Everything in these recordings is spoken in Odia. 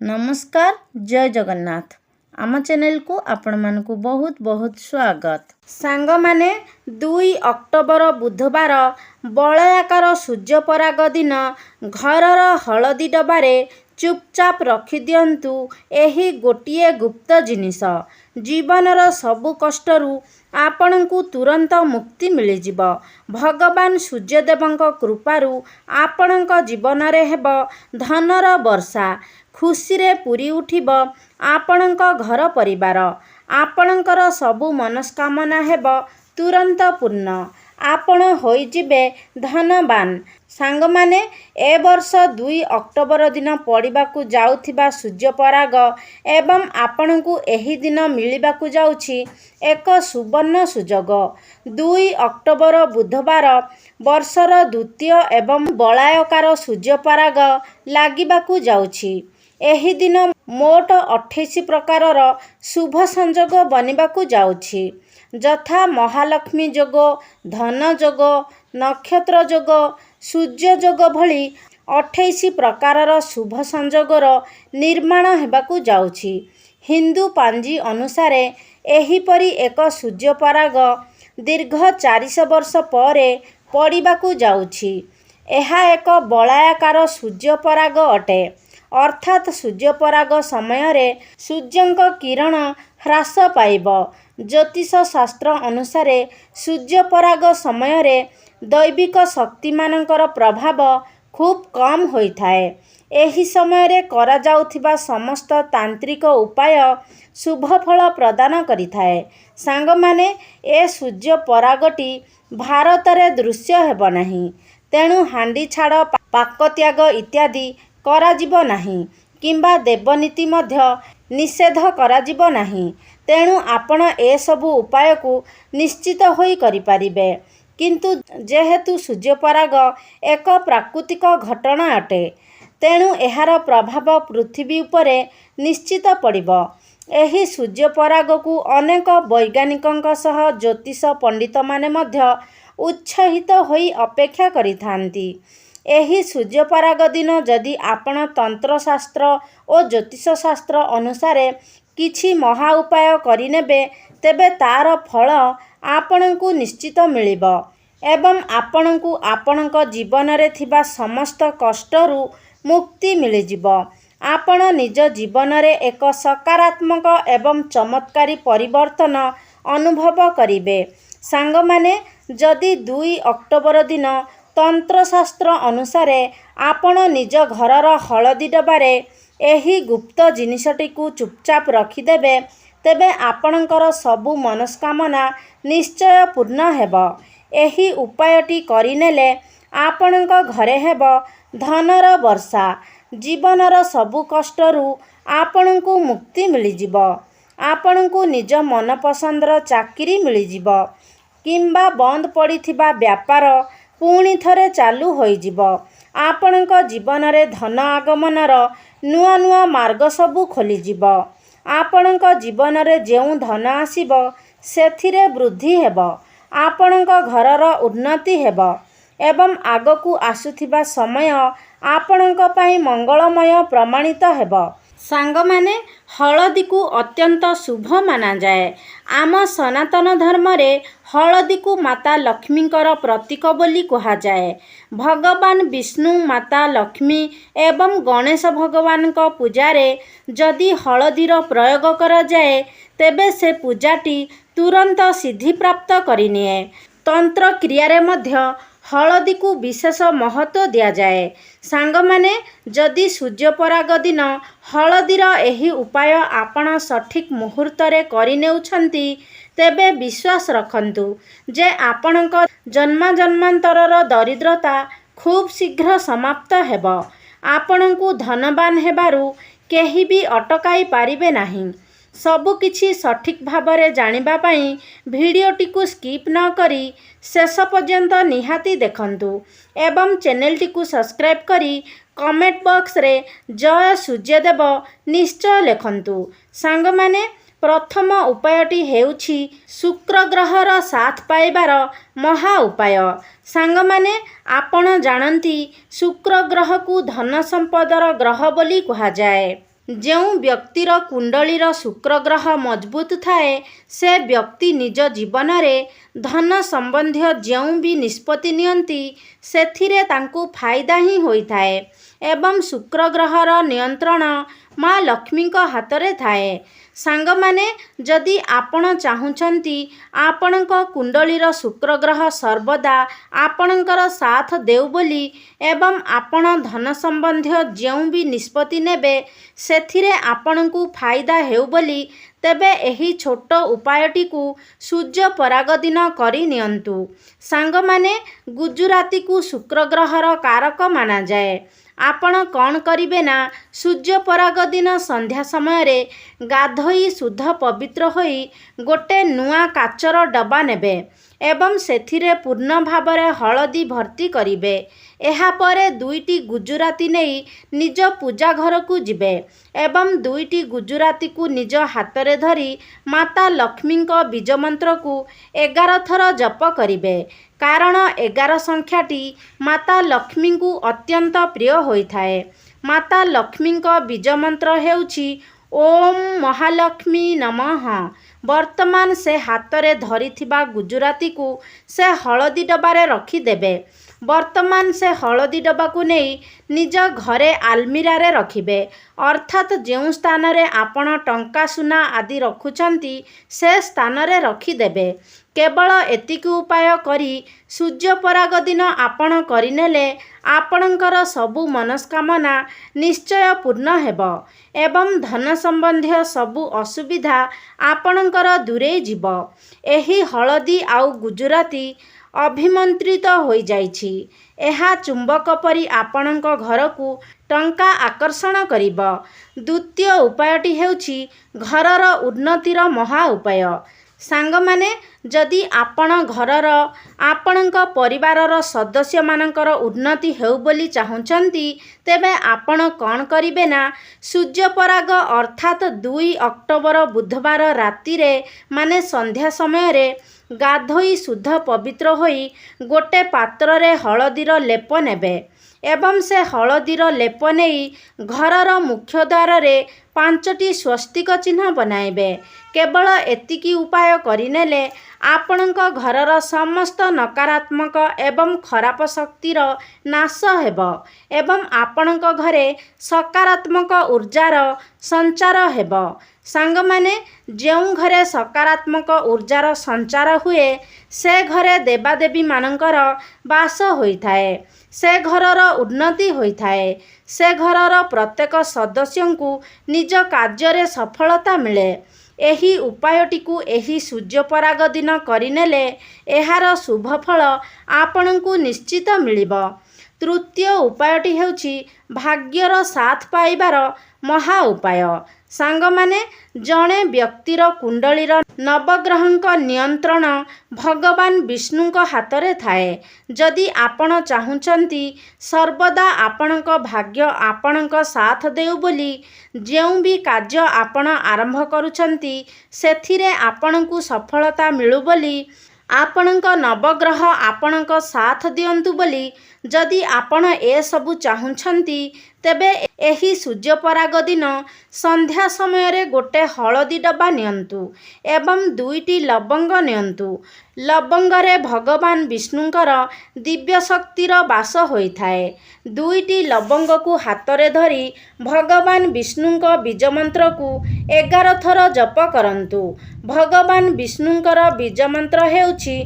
नमस्कार जय जगन्नाथ आम चैनल को आपण मानकु बहुत बहुत स्वागत। सांग माने 2 अक्टोबर बुधवार बलयाकार सूर्यपराग दिन घरर हलदी डबारे चुपचाप रखी दियंतु। एही गोटिए गुप्त जिनिस जीवनर सबु कष्टरू आपणकु तुरंत मुक्ति मिलिजिब। भगवान सूर्यदेवंक कृपारू आपणक जीवन रे हेब धनर वर्षा, खुशी रे पूरी उठिब आपणक घर परिवार। आपणकर सबु मनस्कामना हेब तुरंत पूर्ण, आपण होइजिबे धनवान। सांग माने ए वर्ष 2 अक्टोबर दिन पड़िबाकु जाउथिबा सूर्यपराग एवं आपणकु एही दिन मिलिबाकु जाउछि एक सुवर्ण सुजोग। 2 अक्टोबर बुधवार वर्षर द्वितीय एवं बलयाकार सूर्यपराग लागिबाकु जाउछि। एही दिन मोट 28 प्रकारर शुभ संयोग बनिबाकु जाउछि, यथा महालक्ष्मी जोग, धन जोग, नक्षत्र जोग, सूर्य जोग भली 28 प्रकारर शुभ संयोगर निर्माण हेबाकु जाउछि। हिंदू पांजी अनुसार एहीपरि एक सूर्यपराग दीर्घ 400 वर्ष परे पड़िबाकु जाउछि। एहा एक बलयाकार सूर्यपराग अटे, अर्थात सूर्यपराग समय रे सूर्यंक किरण ह्रास पाइब। ज्योतिष शास्त्र अनुसार सूर्यपराग समय रे दैविक शक्ति मानकर प्रभाव खूब कम होइथाए। एही समय रे करा जाउथिबा समस्त तांत्रिक उपाय शुभ फल प्रदान करिथाए। सांग माने ए सूर्यपरागटी भारत रे दृश्य हेब नाही, तेणु हांडी छाड़, पाक त्याग इत्यादि कराजिब नाही किंबा देवनीति मध्य निषेध कराजिब नाही। तेणु आपण ए सबु उपाय को निश्चित होई करिपारिबे। किंतु जेहेतु सूर्यपराग एक प्राकृतिक घटना अटे, तेणु एहार प्रभाव पृथ्वी उपरे निश्चित पड़िब। एही सूर्यपराग को अनेक वैज्ञानिकंक सह ज्योतिष पंडित माने मध्य उत्साहित होई अपेक्षा करिथांती। एही सूर्यपराग दिन जदि आपण तंत्रशास्त्र और ज्योतिष शास्त्र अनुसार किछि महा उपाय करिनेबे, तेबे तार फल आपणकु निश्चित मिलिब एवं आपणकु आपणक जीवन रे थिबा समस्त कष्टरू मुक्ति मिलिजिब। आपण निज जीवन रे एक सकारात्मक एवं चमत्कारी परिवर्तन अनुभव करिबे। सांग माने जदि 2 अक्टोबर दिन तंत्रशास्त्र अनुसार आपण निज घरर हलदी डबारे एही गुप्त जिनिसटी को चुपचाप रखिदेबे, तेबे आपणकर सबु मनस्कामना निश्चय पूर्ण हेब। एही उपायटी करिनेले आपणक घरे हेब धनर वर्षा, जीवनर सबु कष्टरू आपणकु मुक्ति मिलिजिब। आपणकु निज मनपसंदर चाकरी मिलिजिब किंबा बंद पड़िथिबा व्यापार पुणी थरे चालू होइजिब। आपणक जीवन रे धन आगमनर नुआ नुआ मार्ग सबु खोलिजिब। आपणक जीवन रे जेउ धन आसीब सेथिरे वृद्धि हेब। आपणक घरर उन्नति हेब एवं आगकु आसुथिबा समय आपणक पई मंगलमय प्रमाणित हेब। सांग माने हलदी को अत्यंत शुभ माना जाए। आम सनातन धर्म रे हलदी को माता लक्ष्मींकर प्रतीक बोली कहा जाए। भगवान विष्णु, माता लक्ष्मी एवं गणेश भगवान को पूजा रे जदि हलदीर प्रयोग करा जाए, तेबे से पूजाटी तुरंत सिद्धि प्राप्त करिनिए। तंत्र क्रिया रे मध्य हलदी को विशेष महत्व दिया जाए। सांग माने जदि सूर्यपराग दिन हलदीर एही उपाय आपण सठिक मुहूर्त रे करिनेउछंती, तेबे विश्वास रखंतु जे आपणक जन्मा जन्मांतरर दरिद्रता खूब शीघ्र समाप्त हेब। आपणकु धनवान हेबारू केही भी अटकाई पारिबे नाही। सबु किछि सठिक भाबरे जानिबा पई भिडियोटी को स्किप न करी शेष पर्यंत निहाती देखंतु एवं चैनलटी को सब्सक्राइब करी कमेंट बॉक्स रे जय सूर्यदेव निश्चय लिखंतु। सांग माने प्रथम उपायटी हेउछि शुक्र ग्रहर साथ पाइबार महा उपाय। सांग माने आपण जानती शुक्र ग्रह को धन संपदर ग्रह बोली कहा जाए। ଯେଉଁ ବ୍ୟକ୍ତିର କୁଣ୍ଡଳୀର ଶୁକ୍ର ଗ୍ରହ ମଜବୁତ ଥାଏ ସେ ବ୍ୟକ୍ତି ନିଜ ଜୀବନରେ ଧନ ସମ୍ବନ୍ଧୀୟ ଯେଉଁ ବି ନିଷ୍ପତ୍ତି ନିଅନ୍ତି ସେଥିରେ ତାଙ୍କୁ ଫାଇଦା ହିଁ ହୋଇଥାଏ ଏବଂ ଶୁକ୍ର ଗ୍ରହର ନିୟନ୍ତ୍ରଣ ମା ଲକ୍ଷ୍ମୀଙ୍କ ହାତରେ ଥାଏ। ସାଙ୍ଗମାନେ, ଯଦି ଆପଣ ଚାହୁଁଛନ୍ତି ଆପଣଙ୍କ କୁଣ୍ଡଳୀର ଶୁକ୍ର ଗ୍ରହ ସର୍ବଦା ଆପଣଙ୍କର ସାଥ ଦେଉ ବୋଲି ଏବଂ ଆପଣ ଧନ ସମ୍ବନ୍ଧୀୟ ଯେଉଁ ବି ନିଷ୍ପତ୍ତି ନେବେ ସେଥିରେ ଆପଣଙ୍କୁ ଫାଇଦା ହେଉ ବୋଲି, ତେବେ ଏହି ଛୋଟ ଉପାୟଟିକୁ ସୂର୍ଯ୍ୟ ପରାଗ ଦିନ କରି ନିଅନ୍ତୁ। ସାଙ୍ଗମାନେ, ଗୁଜୁରାତିକୁ ଶୁକ୍ର ଗ୍ରହର କାରକ ମାନାଯାଏ। ଆପଣ କ'ଣ କରିବେ ନା ସୂର୍ଯ୍ୟ ପରାଗ ଦିନ ସନ୍ଧ୍ୟା ସମୟରେ ଗାଧୋଇ ଶୁଦ୍ଧ ପବିତ୍ର ହୋଇ ଗୋଟେ ନୂଆ କାଚର ଡବା ନେବେ ଏବଂ ସେଥିରେ ପୂର୍ଣ୍ଣ ଭାବରେ ହଳଦୀ ଭର୍ତ୍ତି କରିବେ। ଏହାପରେ 2ଟି ଗୁଜୁରାତି ନେଇ ନିଜ ପୂଜା ଘରକୁ ଯିବେ ଏବଂ 2ଟି ଗୁଜୁରାତିକୁ ନିଜ ହାତରେ ଧରି ମାତା ଲକ୍ଷ୍ମୀଙ୍କ ବୀଜମନ୍ତ୍ରକୁ 11 ଥର ଜପ କରିବେ। କାରଣ 11 ସଂଖ୍ୟାଟି ମାତା ଲକ୍ଷ୍ମୀଙ୍କୁ ଅତ୍ୟନ୍ତ ପ୍ରିୟ ହୋଇଥାଏ। ମାତା ଲକ୍ଷ୍ମୀଙ୍କ ବୀଜମନ୍ତ୍ର ହେଉଛି ଓମ୍ ମହାଲକ୍ଷ୍ମୀ ନମଃ। ବର୍ତ୍ତମାନ ସେ ହାତରେ ଧରିଥିବା ଗୁଜୁରାତିକୁ ସେ ହଳଦୀ ଡବାରେ ରଖିଦେବେ। ବର୍ତ୍ତମାନ ସେ ହଳଦୀ ଡବାକୁ ନେଇ ନିଜ ଘରେ ଆଲମିରାରେ ରଖିବେ, ଅର୍ଥାତ୍ ଯେଉଁ ସ୍ଥାନରେ ଆପଣ ଟଙ୍କା ସୁନା ଆଦି ରଖୁଛନ୍ତି ସେ ସ୍ଥାନରେ ରଖିଦେବେ। କେବଳ ଏତିକି ଉପାୟ କରି ସୂର୍ଯ୍ୟ ପରାଗ ଦିନ ଆପଣ କରିନେଲେ ଆପଣଙ୍କର ସବୁ ମନସ୍କାମନା ନିଶ୍ଚୟ ପୂର୍ଣ୍ଣ ହେବ ଏବଂ ଧନ ସମ୍ବନ୍ଧୀୟ ସବୁ ଅସୁବିଧା ଆପଣଙ୍କର ଦୂରେଇ ଯିବ। ଏହି ହଳଦୀ ଆଉ ଗୁଜୁରାତି ଅଭିମନ୍ତ୍ରିତ ହୋଇଯାଇଛି। ଏହା ଚୁମ୍ବକ ପରି ଆପଣଙ୍କ ଘରକୁ ଟଙ୍କା ଆକର୍ଷଣ କରିବ। ଦ୍ୱିତୀୟ ଉପାୟଟି ହେଉଛି ଘରର ଉନ୍ନତିର ମହା ଉପାୟ। ସାଙ୍ଗମାନେ, ଯଦି ଆପଣ ଘରର ଆପଣଙ୍କ ପରିବାରର ସଦସ୍ୟମାନଙ୍କର ଉନ୍ନତି ହେଉ ବୋଲି ଚାହୁଁଛନ୍ତି ତେବେ ଆପଣ କ'ଣ କରିବେ ନା ସୂର୍ଯ୍ୟ ପରାଗ ଅର୍ଥାତ୍ 2 ଅକ୍ଟୋବର ବୁଧବାର ରାତିରେ ମାନେ ସନ୍ଧ୍ୟା ସମୟରେ ଗାଧୋଇ ଶୁଦ୍ଧ ପବିତ୍ର ହୋଇ ଗୋଟେ ପାତ୍ରରେ ହଳଦୀର ଲେପ ନେବେ ଏବଂ ସେ ହଳଦୀର ଲେପ ନେଇ ଘରର ମୁଖ୍ୟ ଦ୍ୱାରରେ 5ଟି ସ୍ୱସ୍ତିକ ଚିହ୍ନ ବନାଇବେ। କେବଳ ଏତିକି ଉପାୟ କରିନେଲେ ଆପଣଙ୍କ ଘରର ସମସ୍ତ ନକାରାତ୍ମକ ଏବଂ ଖରାପ ଶକ୍ତିର ନାଶ ହେବ ଏବଂ ଆପଣଙ୍କ ଘରେ ସକାରାତ୍ମକ ଉର୍ଜାର ସଞ୍ଚାର ହେବ। ସାଙ୍ଗମାନେ, ଯେଉଁ ଘରେ ସକାରାତ୍ମକ ଉର୍ଜାର ସଞ୍ଚାର ହୁଏ ସେ ଘରେ ଦେବାଦେବୀମାନଙ୍କର ବାସ ହୋଇଥାଏ। ସେ ଘରର ଉନ୍ନତି ହୋଇଥାଏ। ସେ ଘରର ପ୍ରତ୍ୟେକ ସଦସ୍ୟଙ୍କୁ ନିଜ କାର୍ଯ୍ୟରେ ସଫଳତା ମିଳେ। ଏହି ଉପାୟଟିକୁ ଏହି ସୂର୍ଯ୍ୟ ପରାଗ ଦିନ କରିନେଲେ ଏହାର ଶୁଭଫଳ ଆପଣଙ୍କୁ ନିଶ୍ଚିତ ମିଳିବ। ତୃତୀୟ ଉପାୟଟି ହେଉଛି ଭାଗ୍ୟର ସାଥ ପାଇବାର ମହା ଉପାୟ। ସାଙ୍ଗମାନେ, ଜଣେ ବ୍ୟକ୍ତିର କୁଣ୍ଡଳୀର ନବଗ୍ରହଙ୍କ ନିୟନ୍ତ୍ରଣ ଭଗବାନ ବିଷ୍ଣୁଙ୍କ ହାତରେ ଥାଏ। ଯଦି ଆପଣ ଚାହୁଁଛନ୍ତି ସର୍ବଦା ଆପଣଙ୍କ ଭାଗ୍ୟ ଆପଣଙ୍କ ସାଥ ଦେଉ ବୋଲି, ଯେଉଁ ବି କାର୍ଯ୍ୟ ଆପଣ ଆରମ୍ଭ କରୁଛନ୍ତି ସେଥିରେ ଆପଣଙ୍କୁ ସଫଳତା ମିଳୁ ବୋଲି, ଆପଣଙ୍କ ନବଗ୍ରହ ଆପଣଙ୍କ ସାଥ ଦିଅନ୍ତୁ ବୋଲି, ଯଦି ଆପଣ ଏସବୁ ଚାହୁଁଛନ୍ତି ତେବେ ଏହି ସୂର୍ଯ୍ୟ ପରାଗ ଦିନ ସନ୍ଧ୍ୟା ସମୟରେ ଗୋଟେ ହଳଦୀ ଡବା ନିଅନ୍ତୁ ଏବଂ 2ଟି ଲବଙ୍ଗ ନିଅନ୍ତୁ। ଲବଙ୍ଗରେ ଭଗବାନ ବିଷ୍ଣୁଙ୍କର ଦିବ୍ୟ ଶକ୍ତିର ବାସ ହୋଇଥାଏ। 2ଟି ଲବଙ୍ଗକୁ ହାତରେ ଧରି ଭଗବାନ ବିଷ୍ଣୁଙ୍କ ବୀଜମନ୍ତ୍ରକୁ 11 ଥର ଜପ କରନ୍ତୁ। ଭଗବାନ ବିଷ୍ଣୁଙ୍କର ବୀଜମନ୍ତ୍ର ହେଉଛି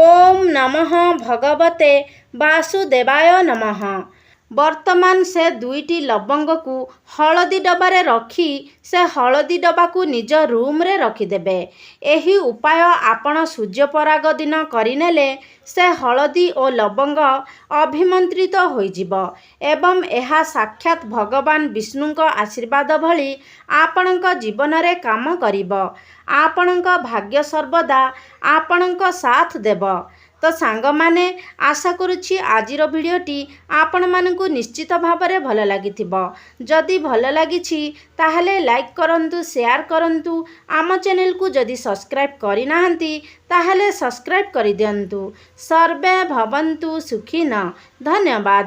ଓମ୍ ନମଃ ଭଗବତେ ବାସୁଦେବାୟ ନମଃ। ବର୍ତ୍ତମାନ ସେ 2ଟି ଲବଙ୍ଗକୁ ହଳଦୀ ଡବାରେ ରଖି ସେ ହଳଦୀ ଡବାକୁ ନିଜ ରୁମ୍ରେ ରଖିଦେବେ। ଏହି ଉପାୟ ଆପଣ ସୂର୍ଯ୍ୟ ପରାଗ ଦିନ କରିନେଲେ ସେ ହଳଦୀ ଓ ଲବଙ୍ଗ ଅଭିମନ୍ତ୍ରିତ ହୋଇଯିବ ଏବଂ ଏହା ସାକ୍ଷାତ୍ ଭଗବାନ ବିଷ୍ଣୁଙ୍କ ଆଶୀର୍ବାଦ ଭଳି ଆପଣଙ୍କ ଜୀବନରେ କାମ କରିବ। ଆପଣଙ୍କ ଭାଗ୍ୟ ସର୍ବଦା ଆପଣଙ୍କ ସାଥ ଦେବ। ତ ସାଙ୍ଗମାନେ, ଆଶା କରୁଛି ଆଜିର ଭିଡ଼ିଓଟି ଆପଣମାନଙ୍କୁ ନିଶ୍ଚିତ ଭାବରେ ଭଲ ଲାଗିଥିବ। ଯଦି ଭଲ ଲାଗିଛି ତାହେଲେ ଲାଇକ୍ କରନ୍ତୁ, ସେୟାର କରନ୍ତୁ। ଆମ ଚ୍ୟାନେଲକୁ ଯଦି ସବସ୍କ୍ରାଇବ୍ କରିନାହାନ୍ତି ତାହେଲେ ସବସ୍କ୍ରାଇବ୍ କରିଦିଅନ୍ତୁ। ସର୍ବେ ଭବନ୍ତୁ ସୁଖିନଃ। ଧନ୍ୟବାଦ।